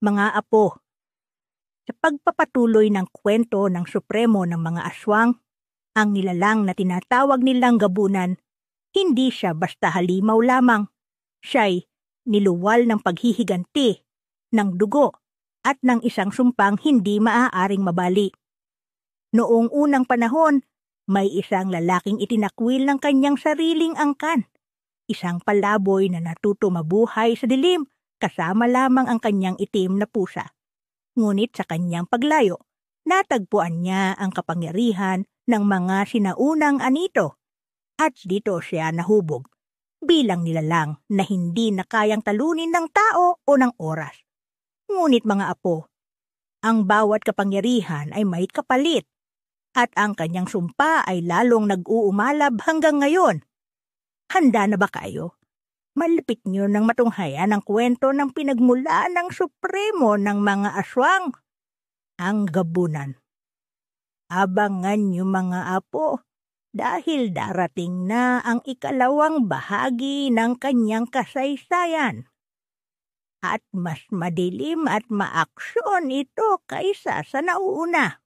Mga apo, sa pagpapatuloy ng kwento ng Supremo ng mga aswang, ang nilalang na tinatawag nilang gabunan, hindi siya basta halimaw lamang. Siya'y niluwal ng paghihiganti, ng dugo, at ng isang sumpang hindi maaaring mabali. Noong unang panahon, may isang lalaking itinakwil ng kanyang sariling angkan. Isang palaboy na natuto mabuhay sa dilim, kasama lamang ang kanyang itim na pusa. Ngunit sa kanyang paglayo, natagpuan niya ang kapangyarihan ng mga sinaunang anito. At dito siya nahubog, bilang nilalang na hindi na kayang talunin ng tao o ng oras. Ngunit mga apo, ang bawat kapangyarihan ay may kapalit, at ang kanyang sumpa ay lalong nag-uumalab hanggang ngayon. Handa na ba kayo? Malapit niyo nang matunghayan ang kwento ng pinagmulan ng Supremo ng mga aswang, ang gabunan. Abangan niyo mga apo, dahil darating na ang ikalawang bahagi ng kanyang kasaysayan. At mas madilim at maaksyon ito kaysa sa nauuna.